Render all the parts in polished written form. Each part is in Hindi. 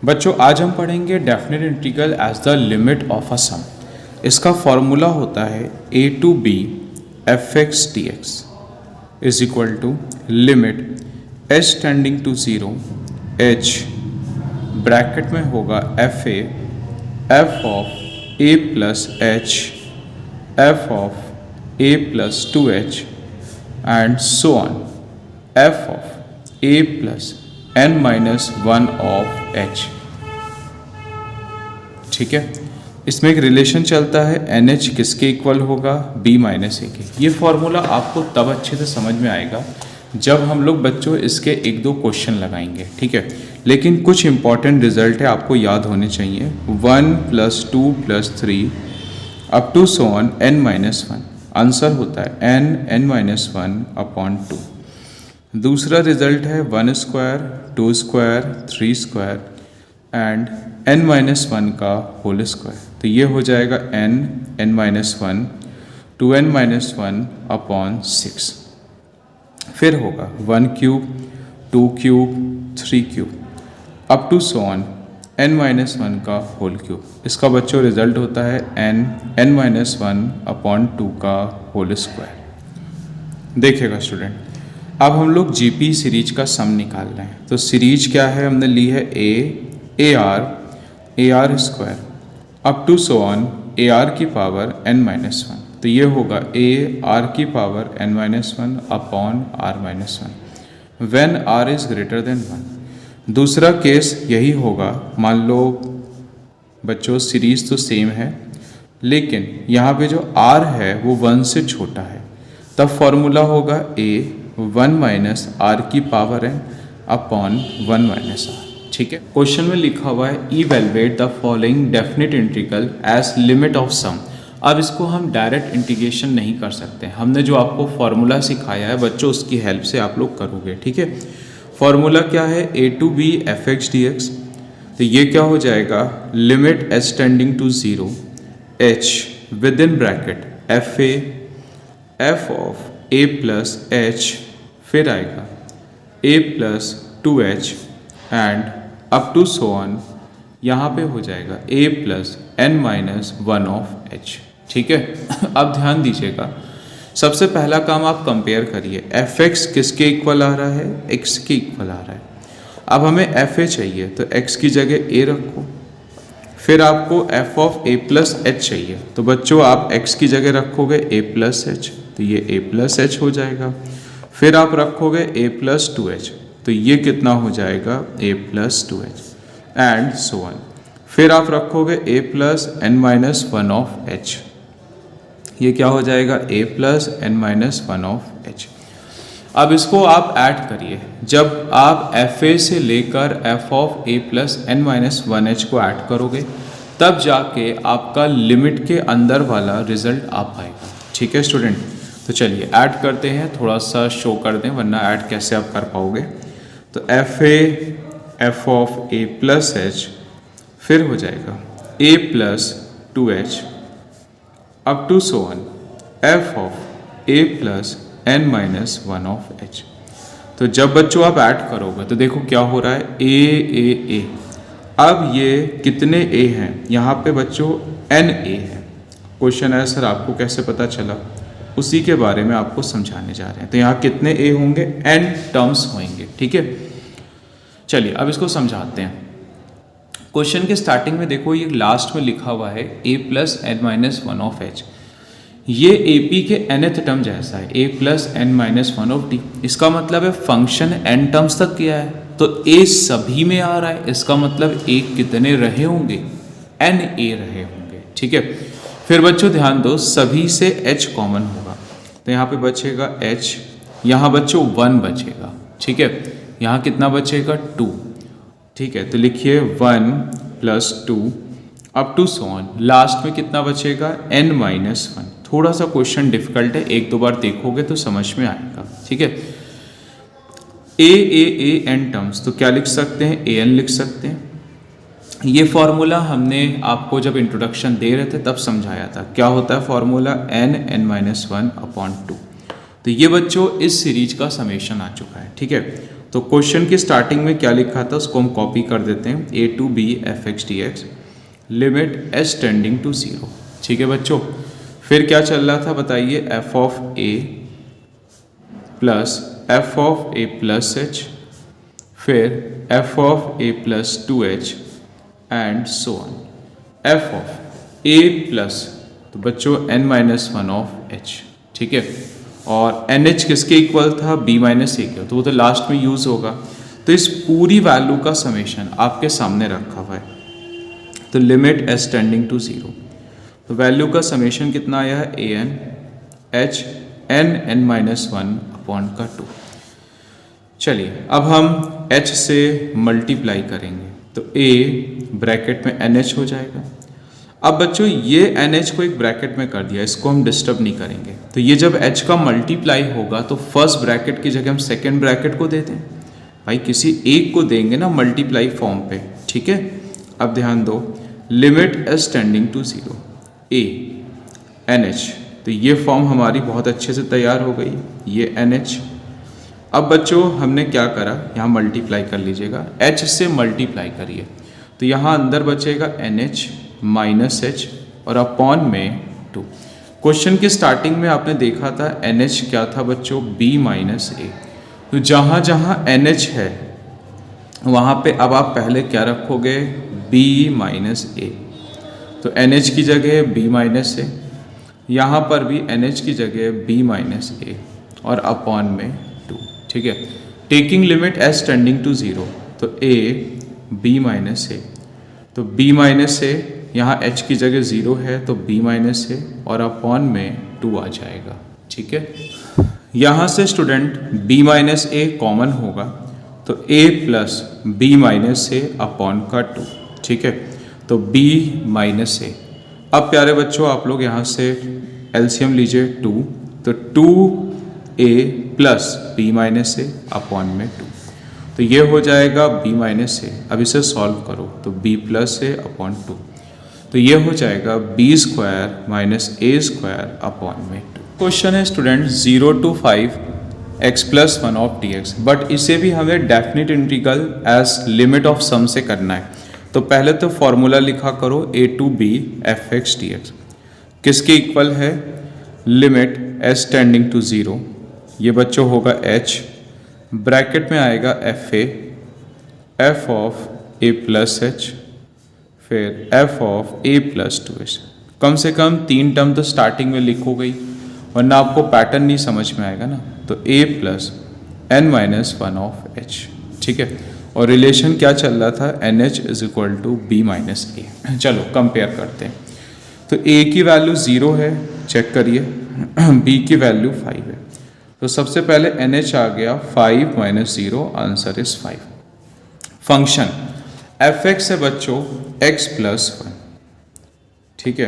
बच्चों आज हम पढ़ेंगे definite integral as the limit of a sum. इसका फॉर्मूला होता है a to b F x D x is equal to limit h tending to 0 h bracket में होगा f A F of a plus h f of a plus 2h and so on F of a plus n minus 1 of h। ठीक है, इसमें एक रिलेशन चलता है NH किसके इक्वल होगा B माइनस ए के। ये फॉर्मूला आपको तब अच्छे से समझ में आएगा जब हम लोग बच्चों इसके एक दो क्वेश्चन लगाएंगे। ठीक है, लेकिन कुछ इंपॉर्टेंट रिजल्ट है आपको याद होने चाहिए। 1 + 2 + 3 up to so on n minus 1। Answer होता है n माइनस 1/2। दूसरा रिजल्ट है 1 square 2 square 3 square and n minus 1 का होल स्क्वायर। तो ये हो जाएगा n माइनस 1 2n माइनस 1/6। फिर होगा 1 cube 2 cube 3 cube up to so on n minus 1 का होल क्यूब। इसका बच्चों रिजल्ट होता है n माइनस 1/2 का होल स्क्वायर। देखिएगा स्टूडेंट, अब हम लोग जीपी सीरीज का सम निकाल रहे हैं। तो सीरीज क्या है, हमने ली है A R square up to so on A R की पावर n माइनस 1। तो ये होगा ए आर की power n minus 1 upon R minus 1 when R is greater than 1। दूसरा केस यही होगा, मान लो बच्चों सीरीज तो सेम है लेकिन यहाँ पे जो r है वो 1 से छोटा है, तब फॉर्मूला होगा a 1 माइनस आर की power n upon 1 minus r. ठीक है, क्वेश्चन में लिखा हुआ है evaluate the following definite integral as limit of sum. अब इसको हम डायरेक्ट इंटीग्रेशन नहीं कर सकते, हमने जो आपको फॉर्मूला सिखाया है बच्चों उसकी हेल्प से आप लोग करोगे। ठीक है, फॉर्मूला क्या है, a to b F x D X. तो ये क्या हो जाएगा, limit h tending to 0 h within bracket F A F of a plus h, फिर आएगा a plus 2h and up to so on, यहाँ पे हो जाएगा a plus n minus 1 of h। ठीक है, अब ध्यान दीजिएगा, सबसे पहला काम आप कंपेयर करिए, एफ एक्स किसके इक्वल आ रहा है, x के इक्वल आ रहा है। अब हमें एफ ए चाहिए तो x की जगह a रखो, फिर आपको f of a plus h चाहिए तो बच्चों आप x की जगह रखोगे a प्लस h, तो ये a प्लस h हो जाएगा। फिर आप रखोगे a प्लस 2h, तो ये कितना हो जाएगा a plus 2h and so on. फिर आप रखोगे a plus n minus 1 of h, ये क्या हो जाएगा a plus n minus 1 of h। अब इसको आप ऐड करिए, जब आप एफ ए से लेकर f of a plus n minus 1h को ऐड करोगे तब जाके आपका लिमिट के अंदर वाला रिजल्ट आ पाएगा। ठीक है स्टूडेंट, तो चलिए ऐड करते हैं, थोड़ा सा शो कर दें वरना ऐड कैसे आप कर पाओगे। तो F A F of a plus h, फिर हो जाएगा a plus 2h up to so on F of a plus n minus 1 of h। तो जब बच्चों आप ऐड करोगे तो देखो क्या हो रहा है, a। अब ये कितने a हैं, यहाँ पे बच्चों n a है। क्वेश्चन है सर आपको कैसे पता चला, उसी के बारे में आपको समझाने जा रहे हैं। तो यहाँ कितने a होंगे, n टर्म्स होंगे। ठीक है, चलिए अब इसको समझाते हैं। क्वेश्चन के स्टार्टिंग में देखो ये लास्ट में लिखा हुआ है a plus n minus 1 of h। ये AP के nth टर्म जैसा है, a plus n minus 1 of d। इसका मतलब है फंक्शन n टर्म्स तक किया है तो a सभी में आ रहा है, इसका मतलब a कितने रहे होंगे, n a रहे होंगे। ठीक है, फिर बच्चों ध्यान दो सभी से h कॉमन होगा तो यहाँ पे बचेगा h, यहाँ बच्चों 1 बचेगा। ठीक है, यहाँ कितना बचेगा 2। ठीक है, तो लिखिए 1 plus 2 up to so on, last में कितना बचेगा n माइनस 1। थोड़ा सा क्वेश्चन डिफिकल्ट है, एक दो बार देखोगे तो समझ में आएगा। ठीक है, a n टर्म्स, तो क्या लिख सकते हैं, a n लिख सकते हैं। ये फॉर्मूला हमने आपको जब इंट्रोडक्शन दे रहे थे तब समझाया था, क्या होता है फॉर्मूला n माइनस 1/2। तो ये बच्चों इस सीरीज का समेशन आ चुका है। ठीक है, तो क्वेश्चन की स्टार्टिंग में क्या लिखा था उसको हम कॉपी कर देते हैं, a to b f x D x limit S tending to 0। ठीक है बच्चों, फिर क्या चल रहा था बताइए, f of a plus f of a plus H, फिर f of a plus 2h and so on, F of a plus, तो बच्चों n minus one of h। ठीक है, और NH किसके इक्वल था, b माइनस ए के, तो वो तो लास्ट में यूज होगा। तो इस पूरी वैल्यू का समेशन आपके सामने रखा हुआ है, तो लिमिट एस टेंडिंग टू 0, तो वैल्यू का समेशन कितना आया है, a n h n minus one upon का 2। चलिए अब हम h से मल्टीप्लाई करेंगे, तो a ब्रैकेट में NH हो जाएगा। अब बच्चों ये NH को एक ब्रैकेट में कर दिया, इसको हम डिस्टर्ब नहीं करेंगे। तो ये जब H का मल्टीप्लाई होगा तो फर्स्ट ब्रैकेट की जगह हम सेकेंड ब्रैकेट को देते हैं, भाई किसी एक को देंगे ना मल्टीप्लाई फॉर्म पे। ठीक है, अब ध्यान दो, limit S tending to 0 a NH, तो ये फॉर्म हमारी बहुत अच्छे से तैयार हो गई, ये NH। अब बच्चों हमने क्या करा, यहाँ मल्टीप्लाई कर लीजिएगा, H से मल्टीप्लाई करिए, तो यहाँ अंदर बचेगा NH माइनस एच और अपॉन में 2। क्वेश्चन की स्टार्टिंग में आपने देखा था NH क्या था बच्चों, B माइनस ए, तो जहाँ जहाँ NH है वहाँ पे अब आप पहले क्या रखोगे, B माइनस ए, तो NH की जगह B माइनस ए, यहाँ पर भी NH की जगह B माइनस ए और अपॉन में 2। ठीक है, taking limit S tending to 0, तो A B माइनस ए, तो B माइनस ए, यहाँ H की जगह 0 है तो B माइनस ए और अपॉन में 2 आ जाएगा। ठीक है, यहाँ से स्टूडेंट B माइनस ए कॉमन होगा, तो A plus B minus A upon का 2। ठीक है, तो B माइनस ए, अब प्यारे बच्चों आप लोग यहाँ से एलसीएम लीजिए 2, तो 2A प्लस B माइनस ए अपॉन में 2, तो ये हो जाएगा B माइनस ए। अब इसे सॉल्व करो तो B प्लस ए अपॉन 2, तो ये हो जाएगा b square minus a square upon में 2। क्वेश्चन है student 0 to 5 x plus 1 of dx, but इसे भी हमें definite integral as limit of sum से करना है। तो पहले तो फॉर्मूला लिखा करो a to b F x D X, किसके इक्वल है, लिमिट s टेंडिंग टू 0, ये बच्चों होगा h, ब्रैकेट में आएगा F A, F of a plus H, फिर f of a plus 2h। कम से कम 3 टर्म तो स्टार्टिंग में लिखो गई, वरना आपको पैटर्न नहीं समझ में आएगा ना। तो a plus n minus one of h। ठीक है, और रिलेशन क्या चल रहा था, NH is equal to b minus a. चलो कंपेयर करते हैं, तो a की वैल्यू 0 है, चेक करिए, b की वैल्यू 5 है, तो सबसे पहले NH आ गया 5 minus 0, answer is 5। Function F x है बच्चों x प्लस 1। ठीक है,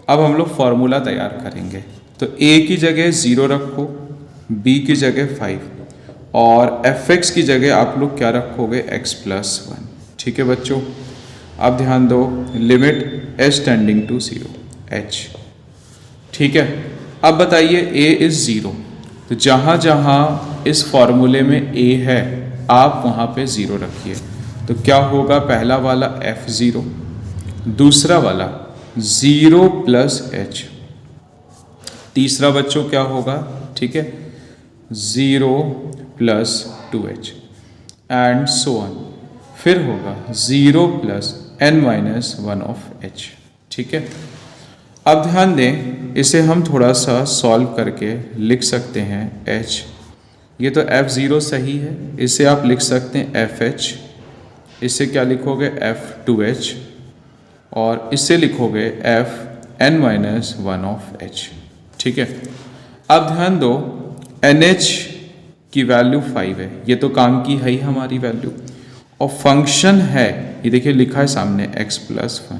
अब हम लोग फॉर्मूला तैयार करेंगे, तो a की जगह 0 रखो, b की जगह 5 और एफ एक्स की जगह आप लोग क्या रखोगे, x प्लस 1। ठीक है बच्चों, अब ध्यान दो, limit s tending to 0 h। ठीक है, अब बताइए a इज 0, तो जहाँ जहाँ इस फॉर्मूले में a है आप वहाँ पे 0 रखिए, तो क्या होगा, पहला वाला f0, दूसरा वाला 0 प्लस h, तीसरा बच्चों क्या होगा, ठीक है 0 plus 2h and so on, फिर होगा 0 plus n minus one of h। ठीक है, अब ध्यान दें, इसे हम थोड़ा सा सॉल्व करके लिख सकते हैं h, ये तो f0 सही है, इसे आप लिख सकते हैं fh, इससे क्या लिखोगे f2h और इससे लिखोगे fn minus one of h। ठीक है, अब ध्यान दो, NH की वैल्यू 5 है, ये तो काम की है ही हमारी वैल्यू, और फंक्शन है ये देखिए लिखा है सामने x प्लस 1,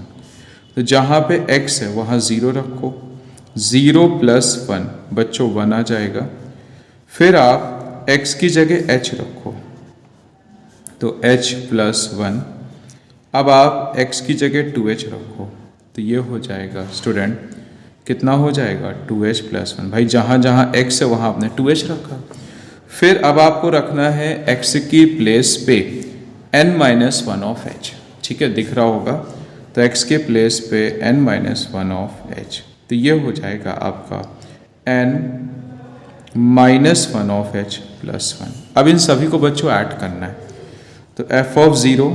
तो जहाँ पे x है वहाँ 0 रखो, 0 प्लस 1 बच्चों 1 आ जाएगा, फिर आप x की जगह h रखो, तो h प्लस 1, अब आप x की जगह 2h रखो, तो ये हो जाएगा स्टूडेंट, कितना हो जाएगा 2h प्लस 1। भाई जहाँ जहाँ x है वहाँ आपने 2h रखा, फिर अब आपको रखना है x की प्लेस पे n-1 ऑफ h, ठीक है, दिख रहा होगा। तो x के प्लेस पे n-1 ऑफ h, तो ये हो जाएगा आपका n-1 ऑफ h प्लस 1। अब इन सभी को बच्चों ऐड करना है, तो f of 0,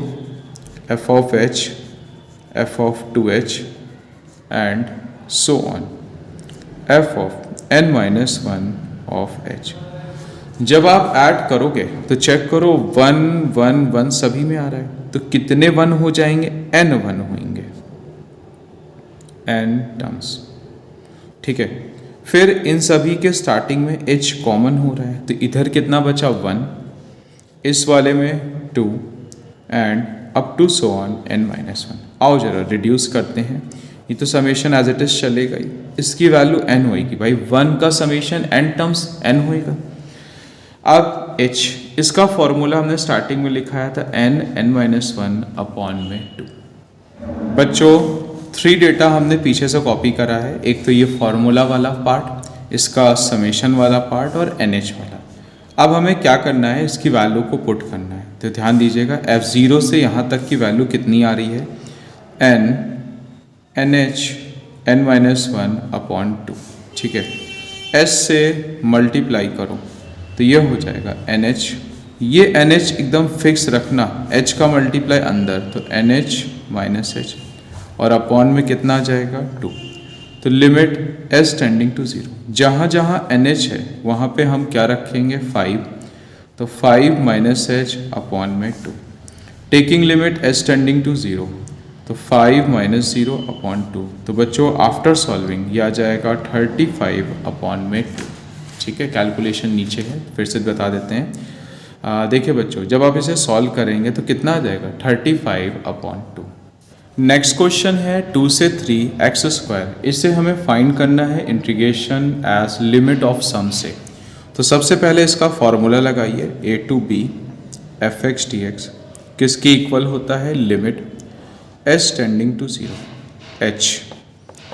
f of h, f of 2h and so on, f of n-1 of h। जब आप ऐड करोगे तो चेक करो 1 1 1 सभी में आ रहा है, तो कितने 1 हो जाएंगे? n 1 होंगे, n टर्म्स, ठीक है। फिर इन सभी के स्टार्टिंग में h कॉमन हो रहा है, तो इधर कितना बचा? 1, इस वाले में 2 and up to so on n-1। आओ जरा रिड्यूस करते हैं, ये तो समेशन एज इट इज चलेगा ही, इसकी वैल्यू n होएगी भाई, 1 का समेशन n टर्म्स n होएगा। अब h, इसका फॉर्मूला हमने स्टार्टिंग में लिखाया था n-1 अपॉन में 2। बच्चों 3 डेटा हमने पीछे से कॉपी करा है, एक तो ये फॉर्मूला वाला पार्ट, इसका समेशन वाला पार्ट और NH वाला। अब हमें क्या करना है? इसकी वैल्यू को पुट करना है। तो ध्यान दीजिएगा F0 से यहाँ तक की वैल्यू कितनी आ रही है? NH n-1 अपॉन 2, ठीक है। S से मल्टीप्लाई करो तो ये हो जाएगा NH, ये NH एकदम फिक्स रखना, H का मल्टीप्लाई अंदर, तो NH माइनस H और अपॉन में कितना आ जाएगा? 2। तो लिमिट S टेंडिंग टू 0, जहाँ जहाँ NH है वहाँ पे हम क्या रखेंगे? 5, तो 5 माइनस H अपॉन में 2। Taking limit S tending to 0, तो 5 माइनस 0 अपॉन 2। तो बच्चों आफ्टर सॉल्विंग ये आ जाएगा 35 अपॉन में 2, ठीक है। कैलकुलेशन नीचे है, फिर से बता देते हैं। देखिए बच्चों, जब आप इसे सॉल्व करेंगे तो कितना आ जाएगा? 35 अपॉन 2। नेक्स्ट क्वेश्चन है 2 से 3 एक्स स्क्वायर, इसे हमें फाइंड करना है integration as limit of sum से। तो सबसे पहले इसका फॉर्मूला लगाइए, a to b fx dx किसके इक्वल होता है? Limit s tending to 0 h,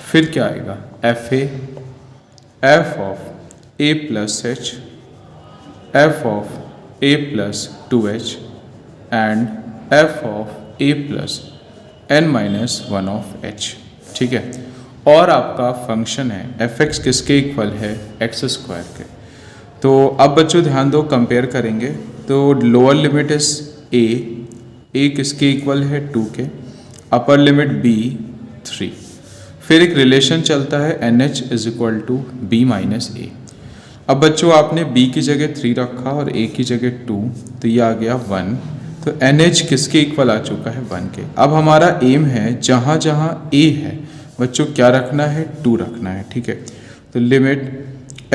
फिर क्या आएगा? f of a plus h, f of a plus 2h and f of a plus n-1 of h, ठीक है। और आपका फंक्शन है fx किसके इक्वल है? एक्स स्क्वायर के। तो अब बच्चों ध्यान दो, कंपेयर करेंगे तो लोअर लिमिट इज a किसके इक्वल है? 2 के, अपर लिमिट b 3। फिर एक रिलेशन चलता है NH is equal to b minus a। अब बच्चों आपने b की जगह 3 रखा और a की जगह 2, तो ये आ गया 1। तो NH किसके इक्वल आ चुका है? 1 के। अब हमारा एम है जहाँ जहाँ a है बच्चों क्या रखना है? 2 रखना है, ठीक है। तो limit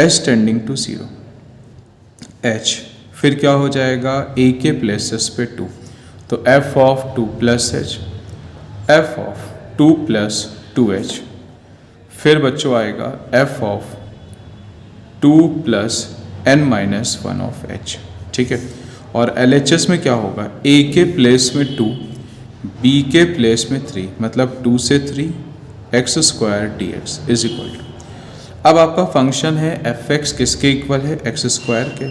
s tending to 0 h, फिर क्या हो जाएगा? a के प्लेसेस पे 2, तो f of 2 plus h, f of 2 plus 2h, फिर बच्चों आएगा f of 2 plus n-1 of h, ठीक है। और LHS में क्या होगा? a के प्लेस में 2, b के प्लेस में 3, मतलब 2 से 3 X square dx is equal to. अब आपका फंक्शन है fx किसके इक्वल है? एक्स स्क्वायर के।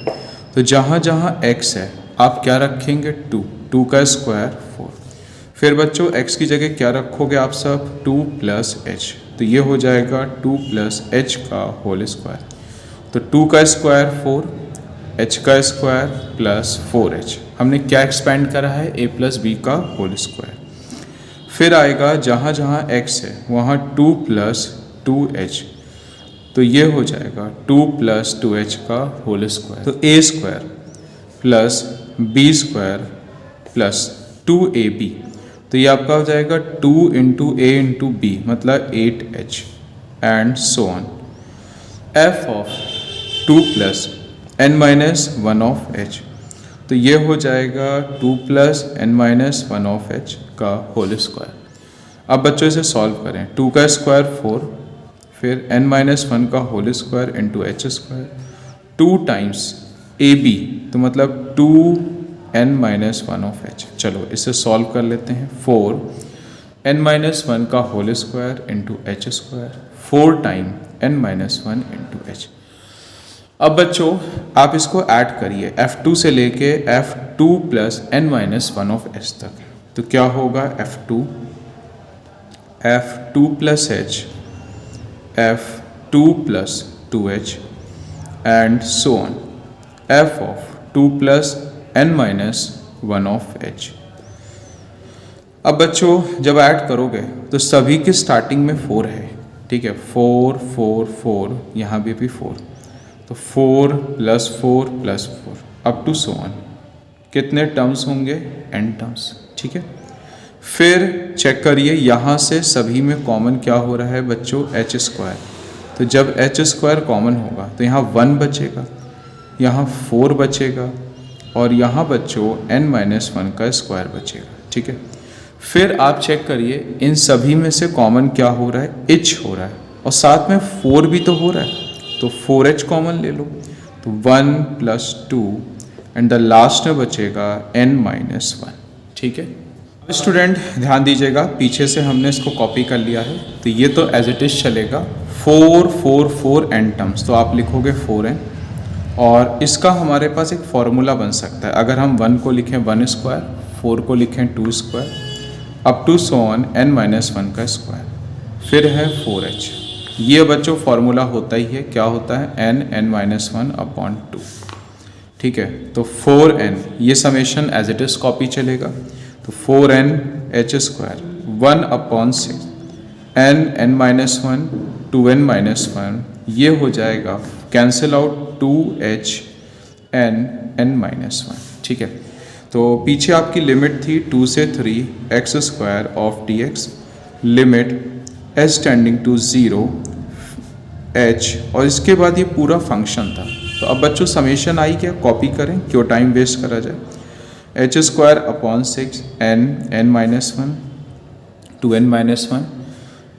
तो जहाँ जहाँ x है आप क्या रखेंगे? 2 का स्क्वायर 4। फिर बच्चों x की जगह क्या रखोगे आप सब? 2 प्लस h, तो ये हो जाएगा 2 प्लस h का होल स्क्वायर। तो 2 का स्क्वायर 4, h का स्क्वायर प्लस 4h, हमने क्या एक्सपेंड करा है? a प्लस b का होल स्क्वायर। फिर आएगा जहाँ जहाँ x है वहाँ 2 प्लस 2h, तो ये हो जाएगा 2 प्लस 2h का होल स्क्वायर। तो a square plus b square plus 2ab, तो ये आपका हो जाएगा 2 इंटू a इंटू b, मतलब 8h and so on. f of 2 plus n-1 of h, तो ये हो जाएगा 2 प्लस n-1 ऑफ h का होल स्क्वायर। अब बच्चों इसे सॉल्व करें, 2 का स्क्वायर 4, फिर n-1 का whole square into h square, 2 times ab, तो मतलब 2n-1 ऑफ h। चलो इसे सॉल्व कर लेते हैं। 4 n-1 का whole square into h square, 4 time n-1 into h। अब बच्चों आप इसको ऐड करिए F2 से लेके F2 plus n minus one of h तक। तो क्या होगा F2 plus h, F2 plus 2h and so on F of 2 plus n minus one of h। अब बच्चों जब ऐड करोगे तो सभी की स्टार्टिंग में 4 है, ठीक है, 4 4 4, यहाँ भी 4, तो 4 plus 4 plus 4 up to so on. कितने टर्म्स होंगे? n टर्म्स, ठीक है। फिर चेक करिए यहाँ से सभी में कॉमन क्या हो रहा है बच्चों? h square. तो जब h स्क्वायर कॉमन होगा तो यहाँ 1 बचेगा, यहाँ 4 बचेगा और यहाँ बच्चों n माइनस 1 का स्क्वायर बचेगा, ठीक है। फिर आप चेक करिए इन सभी में से कॉमन क्या हो रहा है? h हो रहा है और साथ में 4 भी तो हो रहा है, तो 4h कॉमन ले लो, तो 1 प्लस 2 एंड द लास्ट में बचेगा n माइनस 1, ठीक है। स्टूडेंट ध्यान दीजिएगा, पीछे से हमने इसको कॉपी कर लिया है तो ये तो एज इट इज चलेगा। 4 4 4 n टर्म्स, तो आप लिखोगे 4n और इसका हमारे पास एक फॉर्मूला बन सकता है। अगर हम 1 को लिखें 1 स्क्वायर, 4 को लिखें 2 square up to so on n minus 1 का स्क्वायर, फिर है 4h। ये बच्चों फॉर्मूला होता ही है, क्या होता है? n माइनस 1 अपॉन 2, ठीक है। तो 4n ये summation as it is copy चलेगा, तो 4n h square 1 upon 6 n minus 1 2n minus 1, ये हो जाएगा cancel out 2h n minus 1, ठीक है। तो पीछे आपकी लिमिट थी 2 से 3 x square of dx, limit h tending to 0 h, और इसके बाद ये पूरा फंक्शन था। तो अब बच्चों समेशन आई क्या? कॉपी करें, क्यों टाइम वेस्ट करा जाए। h square upon 6 n minus 1 2n minus 1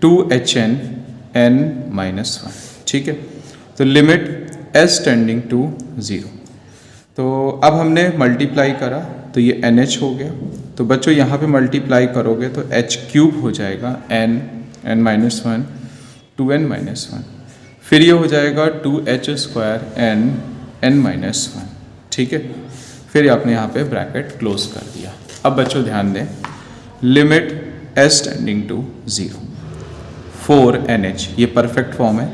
2hn n minus 1, ठीक है। तो लिमिट h टेंडिंग टू 0। तो अब हमने मल्टीप्लाई करा तो ये nh हो गया। तो बच्चों यहाँ पे मल्टीप्लाई करोगे तो h क्यूब हो जाएगा n माइनस 1 2n माइनस 1, फिर ये हो जाएगा 2h स्क्वायर n माइनस 1, ठीक है। फिर आपने यहाँ पे ब्रैकेट क्लोज कर दिया। अब बच्चों ध्यान दें, limit s tending to 0 4nh, ये परफेक्ट फॉर्म है।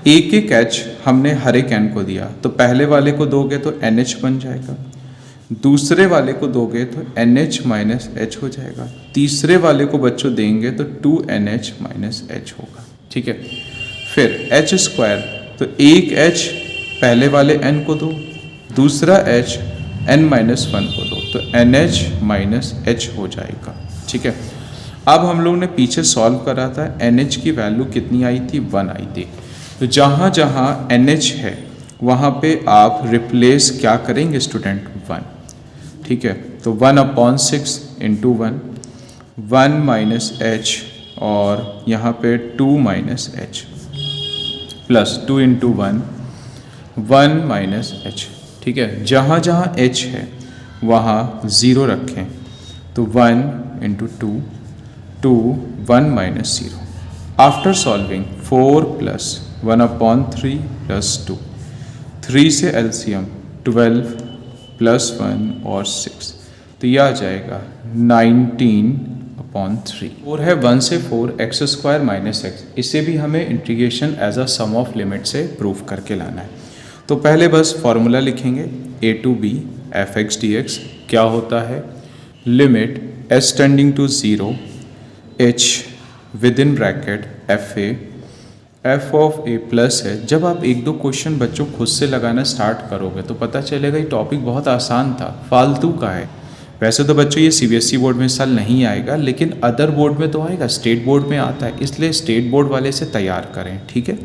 एक एक h हमने हर एक n को दिया, तो पहले वाले को दोगे तो nh बन जाएगा, दूसरे वाले को दोगे तो nh माइनस h हो जाएगा, तीसरे वाले को बच्चों देंगे तो 2nh माइनस h होगा, ठीक है। फिर h स्क्वायर, तो एक h पहले वाले n को दो, दूसरा h n माइनस 1 को दो, तो nh माइनस h हो जाएगा, ठीक है। अब हम लोग ने पीछे सॉल्व करा था, nh की वैल्यू कितनी आई थी? 1 आई थी। तो जहाँ जहाँ nh है वहाँ पे आप रिप्लेस क्या करेंगे स्टूडेंट? 1, ठीक है। तो 1 अपॉन 6 इंटू 1 माइनस h और यहाँ पे 2 minus h plus 2 into 1 minus h, ठीक है। जहाँ जहाँ h है वहाँ 0 रखें, तो 1 into 2 1 minus 0। After solving 4 plus 1 upon 3 plus 2, 3 से एलसीएम 12 प्लस 1 और 6, तो यह आ जाएगा 19 अपॉन 3। और है 1 से 4 x स्क्वायर माइनस x, इसे भी हमें integration as a sum of limit से प्रूव करके लाना है। तो पहले बस फॉर्मूला लिखेंगे a to b f(x) dx क्या होता है? Limit s tending to 0 h within bracket f of a plus है। जब आप एक दो क्वेश्चन बच्चों खुद से लगाना स्टार्ट करोगे तो पता चलेगा ये टॉपिक बहुत आसान था, फालतू का है। वैसे तो बच्चों ये CBSE बोर्ड में इस साल नहीं आएगा, लेकिन अदर बोर्ड में तो आएगा, स्टेट बोर्ड में आता है, इसलिए स्टेट बोर्ड वाले से तैयार करें, ठीक है।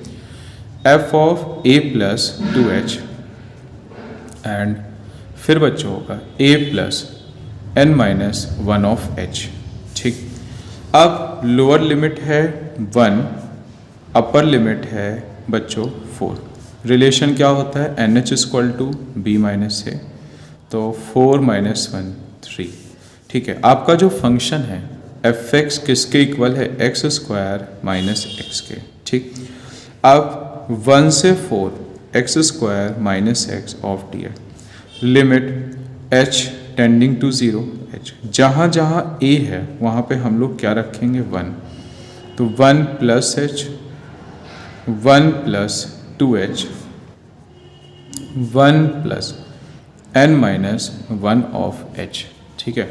f of a plus 2h and फिर बच्चों होगा a plus n minus 1 of h, ठीक। अब लोअर लिमिट है 1, अपर लिमिट है बच्चों 4। रिलेशन क्या होता है? NH equal to b minus a, तो 4 माइनस 1 3, ठीक है। आपका जो फंक्शन है f(x) किसके इक्वल है? x स्क्वायर माइनस x के, ठीक। अब 1 से 4 X square minus X of D x, limit H tending to zero H. जहाँ जहाँ ए है वहाँ पे हम लोग क्या रखेंगे 1, तो 1 plus H, 1 plus 2h, 1 plus n minus 1 of h। ठीक है,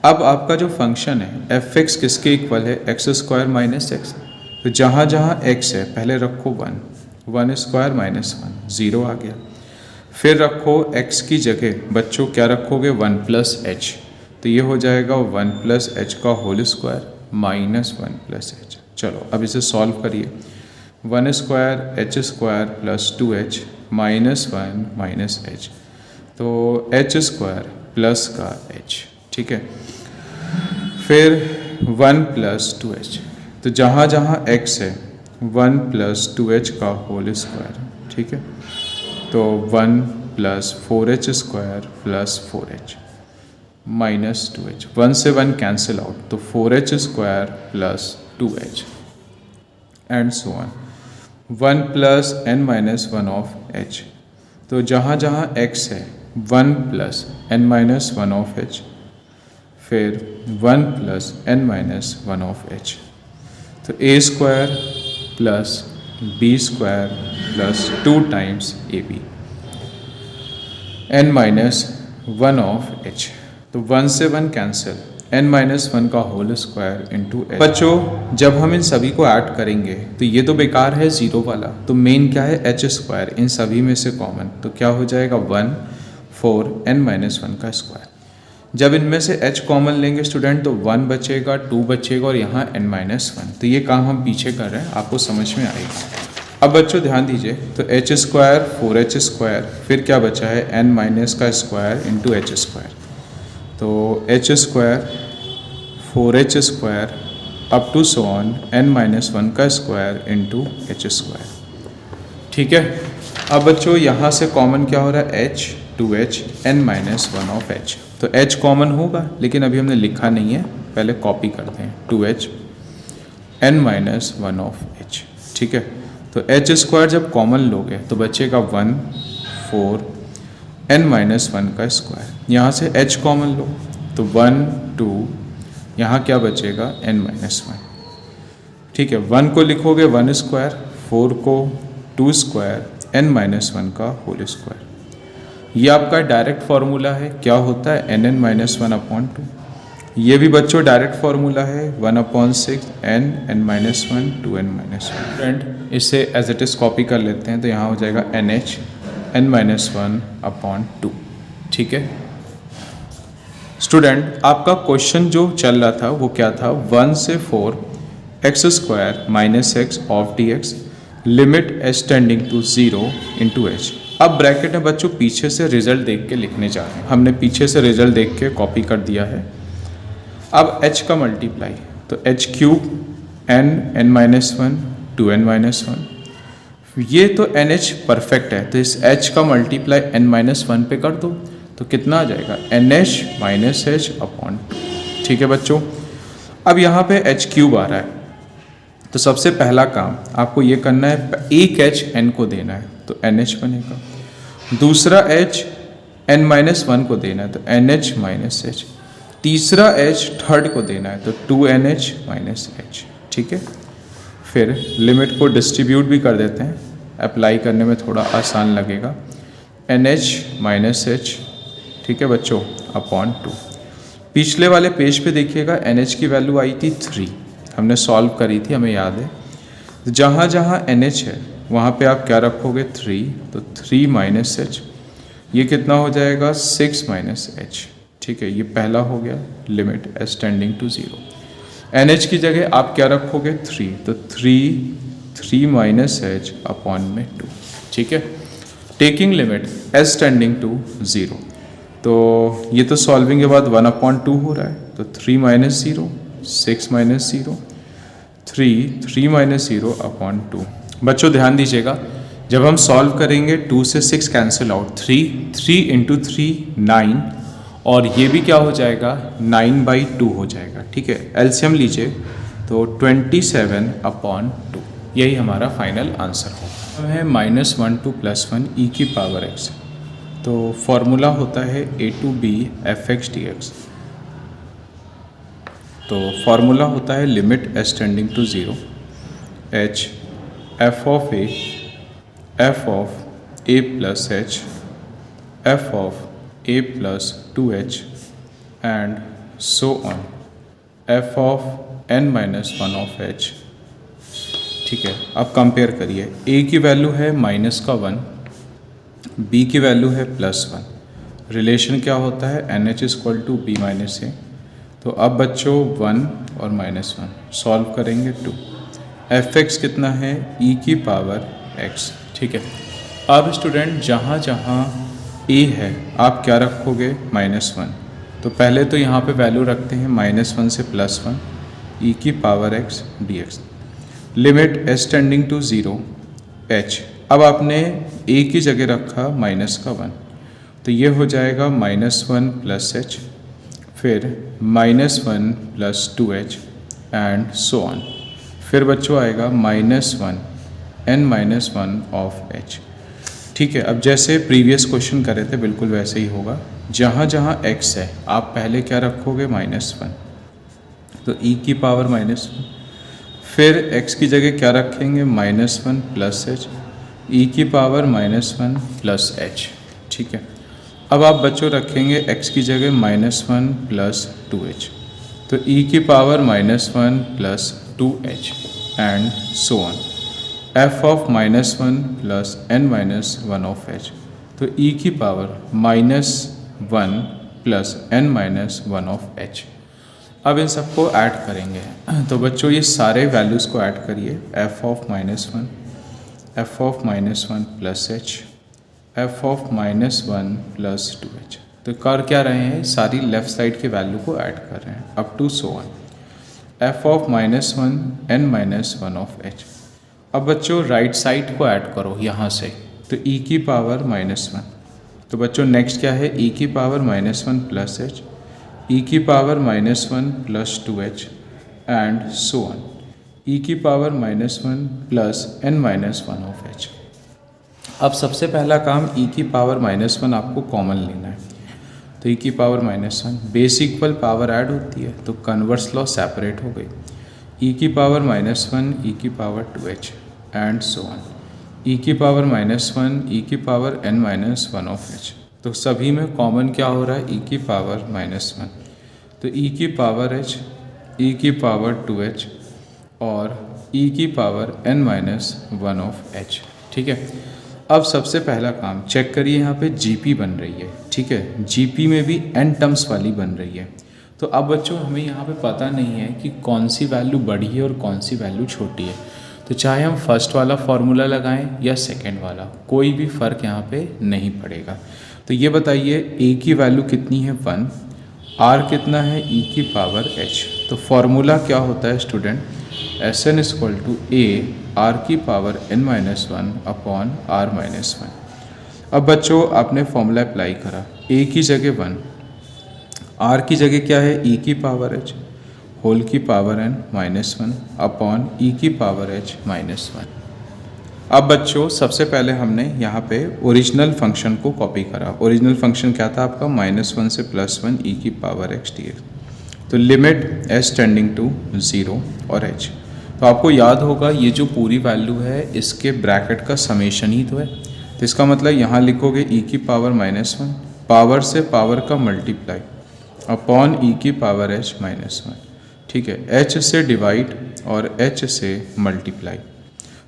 अब आपका जो फंक्शन है एफ एक्स किसके इक्वल है, एक्स स्क्वायर माइनस एक्स। तो जहाँ जहाँ x है पहले रखो 1, 1 स्क्वायर माइनस 1, 0 आ गया। फिर रखो x की जगह बच्चों क्या रखोगे 1 प्लस एच, तो ये हो जाएगा 1 प्लस एच का whole square minus 1 plus H. चलो अब इसे सॉल्व करिए, 1 square H square plus 2h minus 1 minus H, तो एच स्क्वायर प्लस का h। ठीक है, फिर 1 प्लस 2h, तो जहाँ जहाँ x है 1 प्लस 2h का होल स्क्वायर। ठीक है, तो 1 plus 4h square plus 4h minus 2h, 1 से 1 कैंसिल आउट, तो 4h square plus 2h and so on, 1 plus n minus 1 of h। तो जहाँ जहाँ x है 1 plus n minus 1 of h, फिर 1 plus n minus 1 of h, तो a square plus b square plus 2 times ab, n minus 1 of h, तो 1 से 1 कैंसिल, n माइनस 1 का होल स्क्वायर इंटू h। बच्चों जब हम इन सभी को ऐड करेंगे तो ये तो बेकार है ज़ीरो वाला, तो मेन क्या है h स्क्वायर, इन सभी में से कॉमन, तो क्या हो जाएगा 1 4 n माइनस 1 का स्क्वायर। जब इनमें से h कॉमन लेंगे स्टूडेंट तो 1 बचेगा, 2 बचेगा और यहाँ n माइनस 1, तो ये काम हम पीछे कर रहे हैं, आपको समझ में आएगा। अब बच्चों ध्यान दीजिए, तो h स्क्वायर 4h स्क्वायर, फिर क्या बचा है n माइनस का स्क्वायर इंटू h स्क्वायर, तो h square 4h square up to so on n minus 1 का स्क्वायर इंटू h स्क्वायर। ठीक है, अब बच्चों यहाँ से कॉमन क्या हो रहा है h 2h n minus 1 of h, तो h कॉमन होगा लेकिन अभी हमने लिखा नहीं है, पहले कॉपी करते हैं, 2h n minus 1 of h। ठीक है, तो h स्क्वायर जब कॉमन लोगे तो बचेगा 1 4 n माइनस 1 का स्क्वायर, यहाँ से h कॉमन लो तो 1 2, यहाँ क्या बचेगा n माइनस 1। ठीक है, 1 को लिखोगे 1 स्क्वायर, 4 को 2 स्क्वायर, n माइनस 1 का होल स्क्वायर। ये आपका डायरेक्ट फार्मूला है, क्या होता है n n माइनस 1 अपॉन 2। ये भी बच्चों डायरेक्ट फार्मूला है 1/6 n n minus 1 2n minus 1। Friend इसे एज इट इज़ कॉपी कर लेते हैं, तो यहाँ हो जाएगा nh n माइनस 1 अपॉन 2। ठीक है स्टूडेंट, आपका क्वेश्चन जो चल रहा था वो क्या था, 1 से 4 X square minus X of D x, limit H tending to 0 into H. अब ब्रैकेट में बच्चों पीछे से रिजल्ट देख के लिखने जा रहे हैं, हमने पीछे से रिजल्ट देख के कॉपी कर दिया है। अब h का मल्टीप्लाई, तो h cube n minus 1 2n minus 1, ये तो nh परफेक्ट है, तो इस h का मल्टीप्लाई n माइनस 1 पे कर दो, तो कितना आ जाएगा nh माइनस h अपॉन 2। ठीक है बच्चों, अब यहाँ पे h क्यूब आ रहा है, तो सबसे पहला काम आपको ये करना है, एक h n को देना है तो nh बनेगा, दूसरा h n माइनस 1 को देना है तो nh माइनस h, तीसरा h थर्ड को देना है तो 2nh माइनस h। ठीक है, फिर लिमिट को डिस्ट्रीब्यूट भी कर देते हैं, अप्लाई करने में थोड़ा आसान लगेगा, nh माइनस h। ठीक है बच्चों, अपॉन 2। पिछले वाले पेज पे देखिएगा nh की वैल्यू आई थी 3, हमने सॉल्व करी थी, हमें याद है। जहाँ जहाँ nh है वहाँ पे आप क्या रखोगे 3, तो 3 माइनस h, ये कितना हो जाएगा 6 माइनस h। ठीक है, ये पहला हो गया, limit H tending to 0। nh की जगह आप क्या रखोगे 3, तो 3 माइनस h अपॉन में 2। ठीक है, taking limit H tending to 0, तो ये तो सॉल्विंग के बाद 1/2 हो रहा है, तो 3 माइनस 0 6 माइनस 0 3 माइनस 0 अपॉन 2। बच्चों ध्यान दीजिएगा, जब हम सॉल्व करेंगे 2 से 6 कैंसिल आउट, 3 इंटू 3 9, और ये भी क्या हो जाएगा 9/2 हो जाएगा। ठीक है, एलसीएम लीजिए तो 27/2, यही हमारा फाइनल आंसर होगा। है -1 to +1 e की पावर x। तो फॉर्मूला होता है a to b f(x) dx। तो फॉर्मूला होता है limit s tending to 0 h f of a plus h f of a plus 2h and so on f of n minus 1 of h। ठीक है, अब कंपेयर करिए। a की वैल्यू है -1, b की वैल्यू है +1। रिलेशन क्या होता है, NH = b - a। तो अब बच्चों 1 और -1 सॉल्व करेंगे 2। f(x) कितना है, e की पावर x। ठीक है, अब स्टूडेंट जहाँ जहाँ a है आप क्या रखोगे, -1। तो पहले तो यहाँ पे वैल्यू रखते हैं -1 से +1 e की power x dx। Limit s tending to 0 h। अब आपने a की जगह रखा -1, तो ये हो जाएगा -1 + h, फिर -1 + 2h एंड सो ऑन। फिर बच्चों आएगा -1 n - 1 ऑफ h। ठीक है, अब जैसे प्रीवियस क्वेश्चन करे थे बिल्कुल वैसे ही होगा। जहाँ जहाँ x है आप पहले क्या रखोगे, -1, तो e की पावर -1। फिर x की जगह क्या रखेंगे, -1 + h e की पावर -1 + h। ठीक है, अब आप बच्चों रखेंगे x की जगह -1 + 2h, तो e की power -1 + 2h and so on f of -1 + n - 1 of h, तो e की पावर -1 + n - 1 of h। अब इन सबको ऐड करेंगे। तो बच्चों ये सारे वैल्यूज़ को ऐड करिए। f of -1 f of -1 + h f of -1 + 2h। तो कर क्या रहे हैं, सारी लेफ़्ट साइड के वैल्यू को ऐड कर रहे हैं up to so on f of -1 n - 1 of h। अब बच्चों राइट साइड को ऐड करो यहाँ से, तो e की पावर -1। तो बच्चों नेक्स्ट क्या है, e की पावर -1 + h e की power -1 + 2h and so on e की पावर -1 + n - 1 ऑफ h। अब सबसे पहला काम e की पावर -1 आपको कॉमन लेना है। तो e की power -1 base equal power add होती है, तो कन्वर्स लॉ सेपरेट हो गई। e की पावर -1 e की power 2h and so on e की पावर -1 e की पावर n - 1 ऑफ h। तो सभी में कॉमन क्या हो रहा है, e की पावर -1, तो e की पावर h e की पावर 2h और e की पावर n - 1 ऑफ h। ठीक है, अब सबसे पहला काम चेक करिए, यहाँ पे GP बन रही है। ठीक है, GP में भी n टर्म्स वाली बन रही है। तो अब बच्चों हमें यहाँ पे पता नहीं है कि कौन सी वैल्यू बड़ी है और कौन सी वैल्यू छोटी है। तो चाहे हम फर्स्ट वाला फार्मूला लगाएं या सेकंड वाला, कोई भी फ़र्क यहाँ पे नहीं पड़ेगा। तो ये बताइए a की वैल्यू कितनी है, 1, r कितना है, e की पावर h। तो फार्मूला क्या होता है स्टूडेंट, Sn = a r की पावर n - 1 अपॉन r - 1। अब बच्चों आपने फॉर्मूला अप्लाई करा, a की जगह 1, r की जगह क्या है, e की पावर h होल की पावर n -1 अपॉन e की पावर h -1। अब बच्चों सबसे पहले हमने यहाँ पे ओरिजिनल फंक्शन को कॉपी करा। ओरिजिनल फंक्शन क्या था आपका, -1 से +1 e की पावर x dx। तो लिमिट s टेंडिंग टू 0 और h। तो आपको याद होगा ये जो पूरी वैल्यू है इसके ब्रैकेट का समेशन ही तो है। तो इसका मतलब यहाँ लिखोगे e की पावर -1 पावर से पावर का मल्टीप्लाई अपॉन e की पावर h -1। ठीक है, h से डिवाइड और h से मल्टीप्लाई।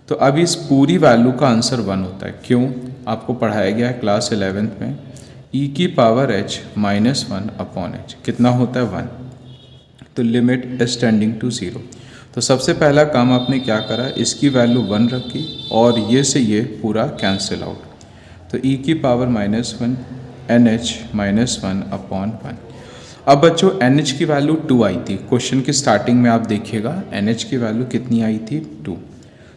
तो अब इस पूरी वैल्यू का आंसर 1 होता है। क्यों, आपको पढ़ाया गया है क्लास 11th में e की पावर h -1 अपॉन h कितना होता है, 1। तो लिमिट s टेंडिंग टू 0। तो सबसे पहला काम आपने क्या करा, इसकी वैल्यू 1 रखी और ये से ये पूरा कैंसिल आउट। तो e की पावर -1 nh -1 अपॉन 1। अब बच्चों NH की वैल्यू 2 आई थी, क्वेश्चन की स्टार्टिंग में आप देखिएगा NH की वैल्यू कितनी आई थी, 2।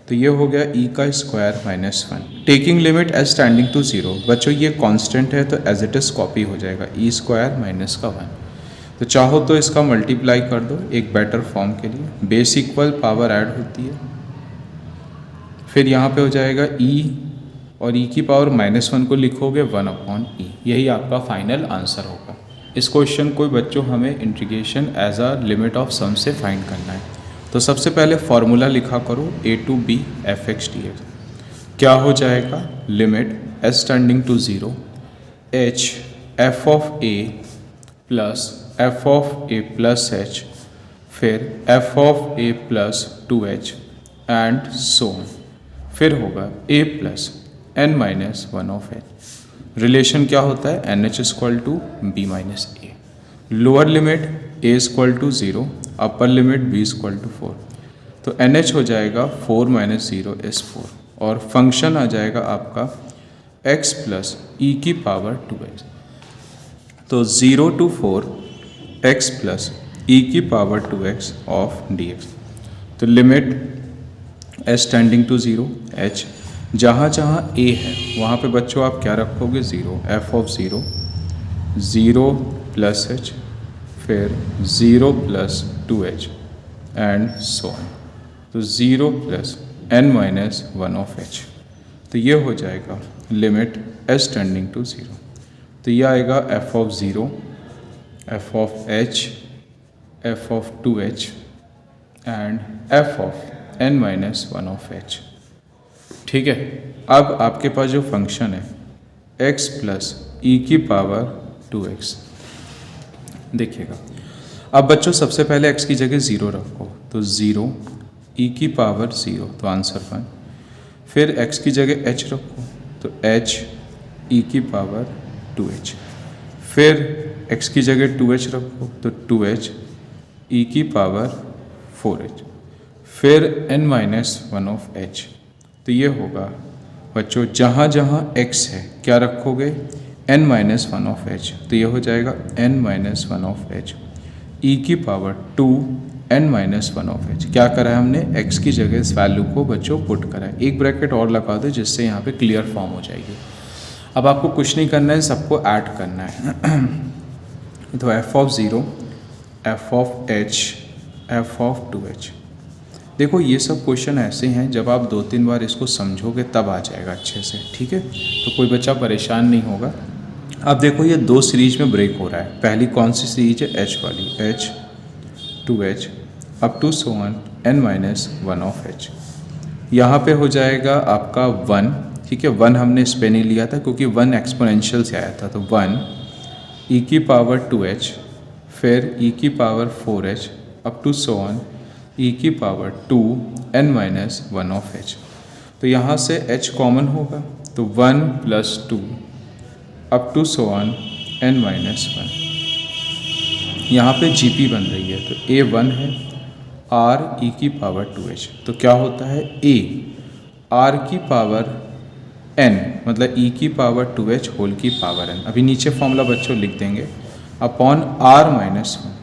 तो ये हो गया e का square -1 taking limit S tending to 0। बच्चों ये कांस्टेंट है तो एज इट इज़ कॉपी हो जाएगा, e स्क्वायर माइनस का 1। तो चाहो तो इसका मल्टीप्लाई कर दो एक बेटर फॉर्म के लिए, बेस इक्वल पावर ऐड होती है, फिर यहाँ पे हो जाएगा e, और e की पावर -1 को लिखोगे 1/e। यही आपका फाइनल आंसर होगा। इस क्वेश्चन को बच्चों हमें integration as a limit of sum से फाइंड करना है। तो सबसे पहले फॉर्मूला लिखा करो a to b f(x) dx। क्या हो जाएगा? Limit s tending to 0 h f of a plus f of a plus h, फिर f of a plus 2h and so on. फिर होगा a plus n minus 1 of h। Relation क्या होता है? NH equal to b minus a. Lower limit a equal to 0, upper limit b equal to 4। तो NH हो जाएगा 4 माइनस 0 इज 4, और फंक्शन आ जाएगा आपका x प्लस e की पावर 2x। तो 0 to 4 x प्लस e की पावर 2x ऑफ dx। तो limit s tending to 0 h, जहाँ जहाँ a है वहाँ पे बच्चों आप क्या रखोगे? 0, f ऑफ 0 0 प्लस h, फिर 0 plus 2h and so on. तो 0 plus n minus 1 of h। तो ये हो जाएगा लिमिट s टेंडिंग टू 0। तो ये आएगा f of 0, f of h, f of 2h and f of n minus 1 of h। ठीक है। अब आपके पास जो फंक्शन है x प्लस e की पावर 2x, देखिएगा। अब बच्चों सबसे पहले x की जगह 0 रखो, तो 0 e की पावर 0, तो आंसर 1। फिर x की जगह h रखो, तो h e की पावर 2h। फिर x की जगह 2h रखो, तो 2h e की पावर 4h। फिर n माइनस 1 ऑफ h। तो ये होगा बच्चों, जहाँ जहाँ x है क्या रखोगे? n minus 1 of h। तो ये हो जाएगा n minus 1 of h e की power 2 n minus 1 of h। क्या करा है हमने? x की जगह इस वैल्यू को बच्चों पुट करा है। एक ब्रैकेट और लगा दो जिससे यहाँ पे क्लियर फॉर्म हो जाएगी। अब आपको कुछ नहीं करना है, सबको ऐड करना है। तो f of 0, f of h, f of 2h। देखो ये सब क्वेश्चन ऐसे हैं जब आप 2-3 बार इसको समझोगे तब आ जाएगा अच्छे से। ठीक है, तो कोई बच्चा परेशान नहीं होगा। अब देखो ये 2 सीरीज में ब्रेक हो रहा है। पहली कौन सी सीरीज है? h वाली, h 2h up to so on n minus 1 of h। यहाँ पे हो जाएगा आपका 1। ठीक है, 1 हमने इस पे नहीं लिया था क्योंकि 1 एक्सपोनेंशियल से आया था। तो 1 e की पावर 2h, फिर e की power 4h up to so on e की power 2 n minus 1 of h। तो यहाँ से h कॉमन होगा, तो 1 plus 2 up to so on n minus 1। यहाँ पे GP बन रही है, तो a 1 है, r e की पावर 2h। तो क्या होता है? a r की पावर n मतलब e की पावर 2h होल की पावर n। अभी नीचे फॉर्मूला बच्चों लिख देंगे, अपॉन r माइनस 1।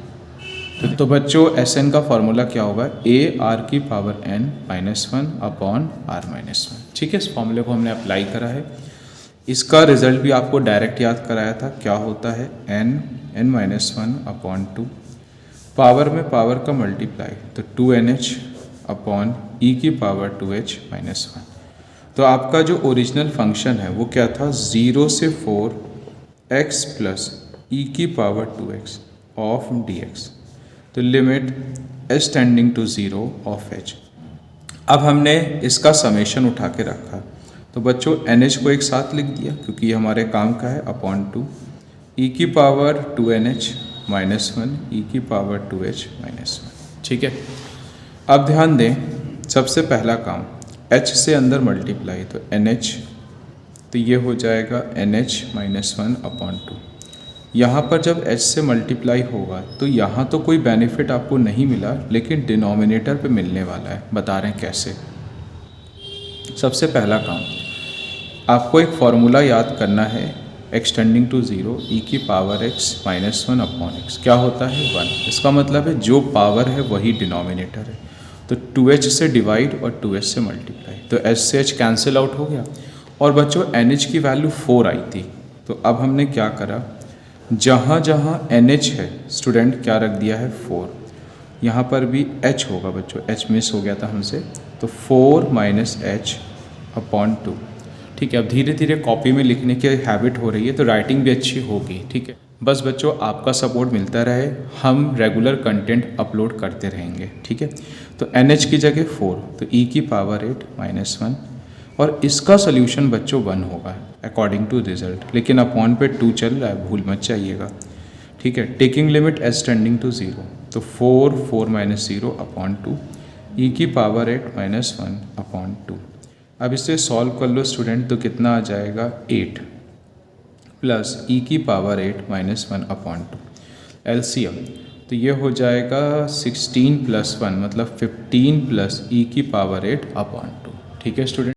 तो बच्चों Sn का फॉर्मूला क्या होगा? a r की power n minus 1 upon r minus 1। ठीक है, इस फॉर्मूले को हमने अप्लाई करा है। इसका रिजल्ट भी आपको डायरेक्ट याद कराया था। क्या होता है? n माइनस 1 अपॉन 2, पावर में पावर का मल्टीप्लाई, तो 2nh अपॉन e की पावर 2h माइनस 1। तो आपका जो ओरिजिनल फंक्शन है वो क्या था? 0 से 4 x प्लस e की पावर 2x ऑफ dx। तो limit s tending to 0 of h। अब हमने इसका समेशन उठा के रखा, तो बच्चों NH को एक साथ लिख दिया क्योंकि ये हमारे काम का है, अपॉन 2 e की पावर 2nh माइनस 1 e की पावर 2h माइनस 1। ठीक है, अब ध्यान दें, सबसे पहला काम h से अंदर मल्टीप्लाई, तो NH, तो ये हो जाएगा NH माइनस 1 अपॉन 2। यहाँ पर जब h से मल्टीप्लाई होगा तो यहाँ तो कोई बेनिफिट आपको नहीं मिला, लेकिन डिनोमिनेटर पे मिलने वाला है। बता रहे हैं कैसे। सबसे पहला काम, आपको एक फॉर्मूला याद करना है, एक्सटेंडिंग टू 0 e की power x minus 1 upon x। क्या होता है? 1। इसका मतलब है जो पावर है वही डिनोमिनेटर है। तो 2h से डिवाइड और 2h से मल्टीप्लाई, तो h से h कैंसिल आउट हो गया। और बच्चों NH की वैल्यू 4 आई थी, तो अब हमने क्या करा, जहाँ जहाँ NH है स्टूडेंट क्या रख दिया है? 4। यहाँ पर भी h होगा बच्चों, h मिस हो गया था हमसे, तो 4 माइनस एच अपॉन 2। ठीक है, अब धीरे धीरे कॉपी में लिखने की हैबिट हो रही है तो राइटिंग भी अच्छी होगी। ठीक है, बस बच्चों आपका सपोर्ट मिलता रहे, हम रेगुलर कंटेंट अपलोड करते रहेंगे। ठीक है, तो NH की जगह 4, तो e की पावर 8 माइनस 1, और इसका सोल्यूशन बच्चों 1 होगा अकॉर्डिंग टू रिजल्ट, लेकिन अपॉन पे 2 चल रहा है, भूल मत जाइएगा। ठीक है, taking limit as tending to 0, तो 4 माइनस 0 अपॉन 2, e की पावर 8 माइनस 1 अपॉन 2। अब इसे सॉल्व कर लो स्टूडेंट, तो कितना आ जाएगा 8 प्लस e की पावर 8 माइनस 1 अपॉन 2, LCM, तो ये हो जाएगा 16 प्लस 1 मतलब 15 प्लस e की पावर 8 अपॉन 2। ठीक है स्टूडेंट।